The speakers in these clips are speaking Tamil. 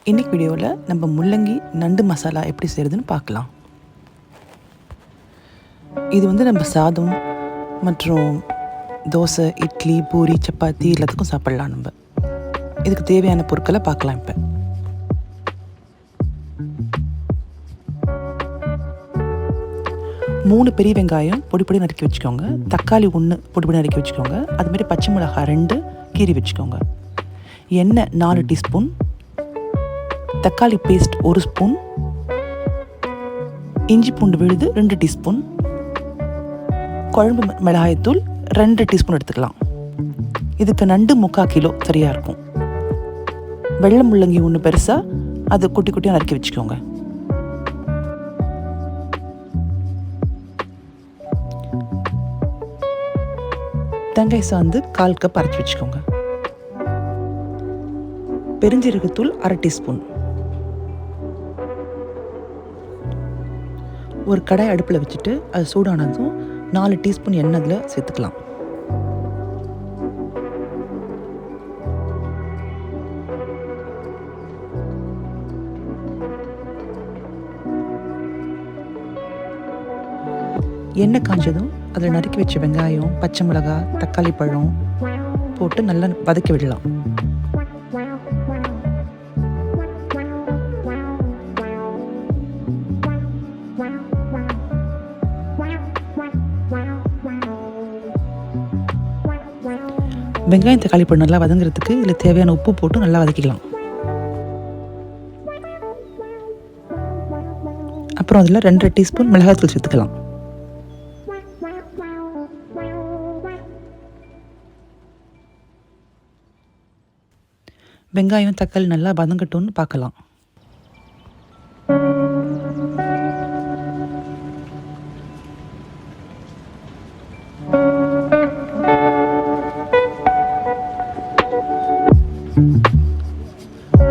இன்றைக்கி வீடியோவில் நம்ம முள்ளங்கி நண்டு மசாலா எப்படி செய்கிறதுன்னு பார்க்கலாம். இது நம்ம சாதம் மற்றும் தோசை, இட்லி, பூரி, சப்பாத்தி எல்லாத்துக்கும் சாப்பிட்லாம். நம்ம இதுக்கு தேவையான பொருட்களை பார்க்கலாம். இப்போ 3 பெரிய வெங்காயம் பொடி நறுக்கி வச்சுக்கோங்க. தக்காளி 1 பொடி நறுக்கி வச்சுக்கோங்க. அதுமாதிரி பச்சை மிளகாய் 2 கீறி வச்சுக்கோங்க. எண்ணெய் 4 டீஸ்பூன், தக்காளி பேஸ்ட் 1 ஸ்பூன், இஞ்சி பூண்டு விழுது 2 டீஸ்பூன், குழம்பு மிளகாய்த்தூள் 2 டீஸ்பூன் எடுத்துக்கலாம். இதுக்கு நண்டு 3/4 கிலோ சரியாக இருக்கும். வெள்ளை முள்ளங்கி 1 பெருசாக, அது குட்டி குட்டியாக நறுக்கி வச்சுக்கோங்க. தேங்காய் சாந்து 1/4 கப் அரைச்சி வச்சுக்கோங்க. பெருஞ்சீரகத்தூள் 1/2 டீஸ்பூன். ஒரு கடாய் அடுப்பில் வச்சுட்டு அது சூடானதும் 4 டீஸ்பூன் எண்ணெய் அதில் சேர்த்துக்கலாம். எண்ணெய் காஞ்சதும் அதில் நறுக்கி வச்ச வெங்காயம், பச்சை மிளகாய், தக்காளி பழம் போட்டு நல்லா வதக்கி விடலாம். வெங்காயம் தக்காளி பழம் நல்லா வதங்குறதுக்கு இதில் தேவையான உப்பு போட்டு நல்லா வதக்கிக்கலாம். அப்புறம் அதில் 2 டீஸ்பூன் மிளகாய்த்தூள் சேர்த்துக்கலாம். வெங்காயம் தக்காளி நல்லா வதங்கட்டும்னு பார்க்கலாம்.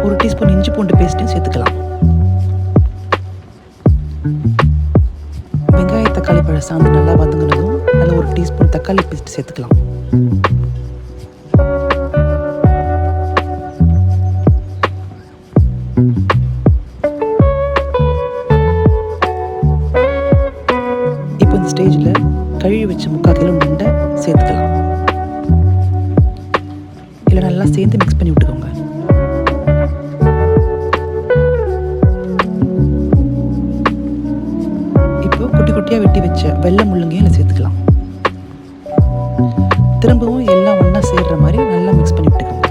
ஒரு டீஸ்பூன் இஞ்சி பூண்டு பேஸ்ட்டும் சேர்த்துக்கலாம். வெங்காய தக்காளி பழ சாந்து நல்லா வதங்கினதும் அதில் 1 டீஸ்பூன் தக்காளி பேஸ்ட் சேர்த்துக்கலாம். இப்போ இந்த ஸ்டேஜில் கழுவி வச்ச 3/4 கிலோ நண்டை சேர்த்துக்கலாம். இல்லை நல்லா சேர்ந்து மிக்ஸ் பண்ணி விட்டுக்கோங்க. இப்போ குட்டி குட்டியாக வெட்டி வச்ச வெள்ளை முள்ளங்கியும் இல்லை சேர்த்துக்கலாம். திரும்பவும் எல்லாம் ஒன்றா சேர்ற மாதிரி நல்லா மிக்ஸ் பண்ணி விட்டுக்கோங்க.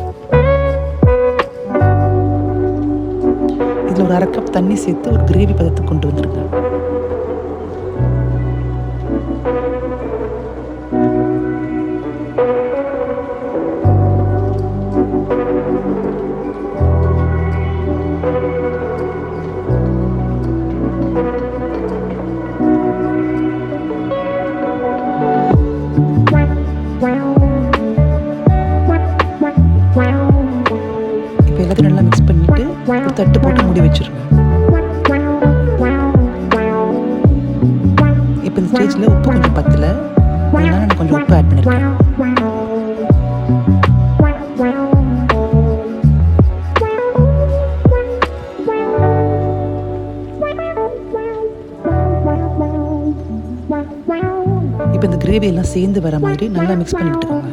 இதில் ஒரு 1/2 கப் தண்ணி சேர்த்து ஒரு கிரேவி பதத்துக்கு கொண்டு வந்துருங்க. இப்போ எல்லாத்தையும் நல்லா மிக்ஸ் பண்ணிவிட்டு ஒரு தட்டு போட்டு மூடி வச்சுருங்க. இப்போ இந்த ஸ்டேஜில் உப்பு கொஞ்சம் பத்தலை, அதனால நான் கொஞ்சம் உப்பு ஆட் பண்ணியிருக்கேன். இப்போ இந்த கிரேவி எல்லாம் சேர்ந்து வர மாதிரி நல்லா மிக்ஸ் பண்ணி விட்டுக்கோங்க.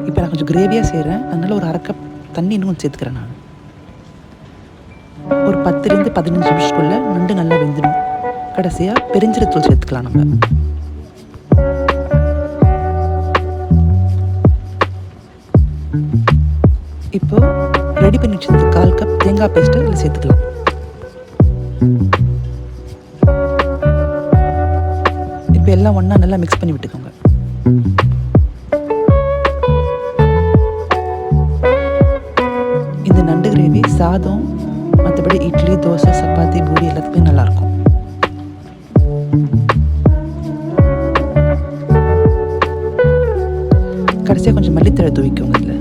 இப்போ நான் கொஞ்சம் கிரேவியாக செய்கிறேன், அதனால ஒரு 1/2 கப் தண்ணி இன்னும் கொஞ்சம் சேர்த்துக்கிறேன். நான் ஒரு 10 to 15 நிமிஷத்துக்குள்ளே நண்டு நல்லா வெந்துடும். கடைசியாக பெருஞ்சீரகத்தூள் சேர்த்துக்கலாம். நம்ம இப்போ ரெடி பண்ணி வச்சது 1/4 கப் தேங்காய் பேஸ்ட்டு இதில் சேர்த்துக்கலாம். இப்போ எல்லாம் ஒன்றா நல்லா மிக்ஸ் பண்ணி விட்டுக்கோங்க. இந்த நண்டு கிரேவி சாதம், மற்றபடி இட்லி, தோசை, சப்பாத்தி, பூரி எல்லாத்துக்குமே நல்லாயிருக்கும். கடைசியாக கொஞ்சம் மல்லித்தழை தூவிக்கோங்க. இதில்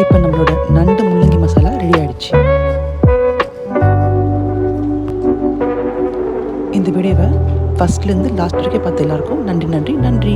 இப்போ நம்மளோட நண்டு முள்ளங்கி மசாலா ரெடி ஆகிடுச்சு. இந்த வீடியோவை ஃபஸ்ட்லேருந்து லாஸ்ட் வரைக்கும் பார்த்து எல்லாருக்கும் நன்றி நன்றி நன்றி.